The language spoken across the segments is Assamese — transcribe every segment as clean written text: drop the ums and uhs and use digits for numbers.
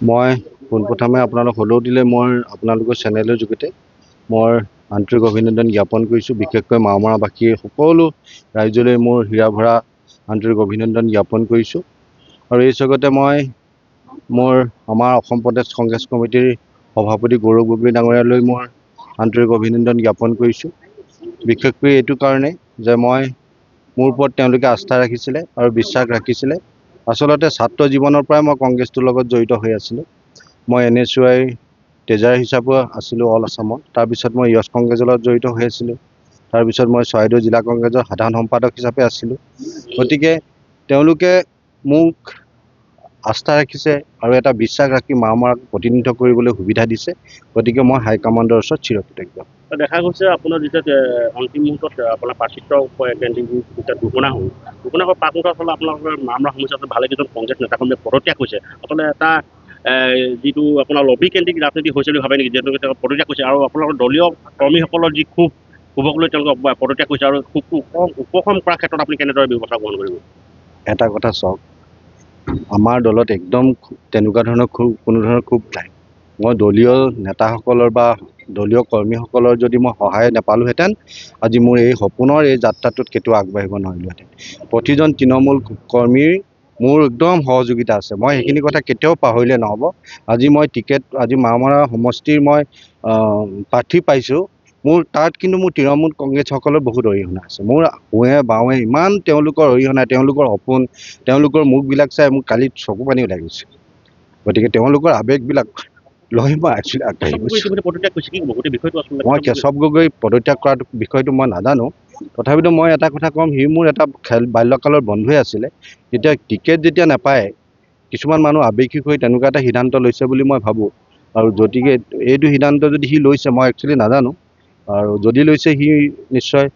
মই পোনপ্ৰথমে আপোনালোক হ'লেও দিলে আপোনালোকৰ চেনেলৰ যোগেতে মই আন্তৰিক অভিনন্দন জ্ঞাপন কৰিছোঁ। বিশেষকৈ মাওমৰাবাসী সকলো ৰাইজলৈ মোৰ হীৰা ভৰা আন্তৰিক অভিনন্দন জ্ঞাপন কৰিছোঁ। আৰু এই জগতে মই আমাৰ অসম প্ৰদেশ কংগ্ৰেছ কমিটিৰ সভাপতি গৌৰৱ গগৈ ডাঙৰীয়ালৈ মোৰ আন্তৰিক অভিনন্দন জ্ঞাপন কৰিছোঁ। বিশেষকৈ এইটো কাৰণে যে মোৰ ওপৰত তেওঁলোকে আস্থা ৰাখিছিলে আৰু বিশ্বাস ৰাখিছিলে। আচলতে ছাত্ৰ জীৱনৰ পৰাই মই কংগ্ৰেছটোৰ লগত জড়িত হৈ আছিলোঁ। মই NSUI ট্ৰেজাৰাৰ হিচাপে আছিলোঁ অল আছামত। তাৰপিছত মই ইয়থ কংগ্ৰেছৰ লগত জড়িত হৈ আছিলোঁ। তাৰপিছত মই চৰাইদেউ জিলা কংগ্ৰেছৰ সাধাৰণ সম্পাদক হিচাপে আছিলোঁ। গতিকে তেওঁলোকে মোক আস্থা ৰাখিছে আৰু এটা বিশ্বাস ৰাখি মাওমৰাক প্ৰতিনিধিত্ব কৰিবলৈ সুবিধা দিছে। গতিকে মই হাইকমাণ্ডৰ ওচৰত চিৰকৃতজ্ঞ। দেখা গৈছে আপোনাৰ যেতিয়া অন্তিম মুহূৰ্তত আপোনাৰ প্ৰাৰ্থিত্ব কেন্দ্ৰীয় ঘোষণা হ'ল, ঘোষণা হোৱাৰ পাক মুহূৰ্তত হ'লে আপোনালোকৰ মাওমৰা সমস্যাটো ভালেকেইজন কংগ্ৰেছ নেতাকৰ্মীয়ে পদত্যাগ হৈছে। আচলতে এটা যিটো আপোনাৰ লবি কেন্দ্ৰিক ৰাজনীতি হৈছে বুলি ভাবে নেকি, যিহেতু তেওঁলোকে পদত্যাগ কৰিছে আৰু আপোনালোকৰ দলীয় কৰ্মীসকলৰ যি ক্ষোভক লৈ তেওঁলোকে পদত্যাগ কৰিছে আৰু ক্ষোভটো উপশম কৰাৰ ক্ষেত্ৰত আপুনি কেনেদৰে ব্যৱস্থা গ্ৰহণ কৰিব? এটা কথা চাওক, আমাৰ দলত একদম তেনেকুৱা ধৰণৰ কোনো ধৰণৰ ক্ষোভ নাই। মই দলীয় নেতাসকলৰ বা দলীয় কৰ্মীসকলৰ যদি মই সহায় নাপালোহেঁতেন, আজি মোৰ এই সপোনৰ এই যাত্ৰাটোত কেতিয়াও আগবাঢ়িব নোৱাৰিলোহেঁতেন। প্ৰতিজন তৃণমূল কৰ্মীৰ মোৰ একদম সহযোগিতা আছে। মই সেইখিনি কথা কেতিয়াও পাহৰিলে নহ'ব। আজি মাওমৰা সমষ্টিৰ মই প্ৰাৰ্থী পাইছোঁ। তাত কিন্তু মোৰ তৃণমূল কংগ্ৰেছসকলৰ বহুত অৰিহণা আছে। মোৰ সোঁৱে বাওঁৱে ইমান তেওঁলোকৰ অৰিহণা, তেওঁলোকৰ সপোন, তেওঁলোকৰ মুখবিলাক চাই মোৰ কালি চকু পানী ওলাই গৈছে। গতিকে তেওঁলোকৰ আৱেগবিলাক লৈ মই একচুৱেলি আগবাঢ়ি গৈছোঁ। মই কেশৱ গগৈ পদত্যাগ কৰাৰ বিষয়টো মই নাজানো। তথাপিতো মই এটা কথা ক'ম, সি মোৰ এটা বাল্যকালৰ বন্ধুৱে আছিলে। টিকেট নাপায়, কিছুমান মানুহ আৱেগিক হৈ তেনেকুৱা এটা সিদ্ধান্ত লৈছে বুলি মই ভাবোঁ। আৰু গতিকে এইটো সিদ্ধান্ত যদি সি লৈছে, মই একচুৱেলি নাজানো। আৰু যদি লৈছে সি নিশ্চয়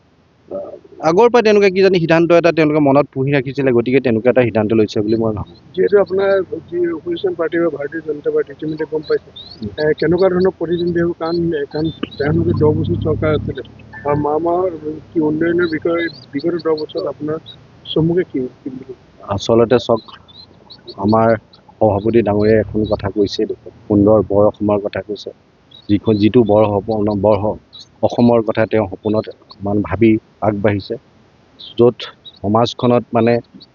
আগৰ পৰা তেনেকুৱা কিজানি সিদ্ধান্ত এটা তেওঁলোকে মনত পুহি ৰাখিছিলে। গতিকে তেনেকুৱা এটা সিদ্ধান্ত লৈছে বুলি মই ভাবোঁ। যিহেতু আপোনাৰ যি অপজিশ্যন পাৰ্টি বা ভাৰতীয় জনতা পাৰ্টি ইতিমধ্যে গম পাইছে কেনেকুৱা ধৰণৰ প্ৰতিদ্বন্দ্বী হ'ব, কাৰণ তেওঁলোকে 10 বছৰ চৰকাৰ আছিলে আৰু মাওমৰাৰ কি উন্নয়নৰ বিষয়ে বিগত 10 বছৰত আপোনাৰ চমুকে কি আচলতে চাওক, আমাৰ সভাপতি ডাঙৰীয়াই এখন কথা কৈছে, সুন্দৰ বৰ অসমৰ কথা কৈছে। যিটো বৰ অসমৰ কথা তেওঁ সপোনত ভাবি আগবাঢ়িছে, য'ত সমাজখনত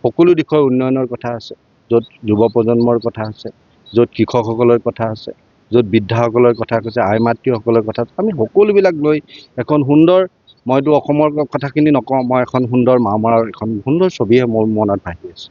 সকলো দিশৰ উন্নয়নৰ কথা আছে, য'ত যুৱ প্ৰজন্মৰ কথা আছে, য'ত কৃষকসকলৰ কথা আছে, য'ত বৃদ্ধাসকলৰ কথা কৈছে, আই মাতৃসকলৰ কথা আছে। আমি সকলোবিলাক লৈ এখন সুন্দৰ, মইতো অসমৰ কথাখিনি নকওঁ, মই এখন সুন্দৰ মাওমৰাৰ এখন সুন্দৰ ছবিহে মোৰ মনত ভাহি আছে।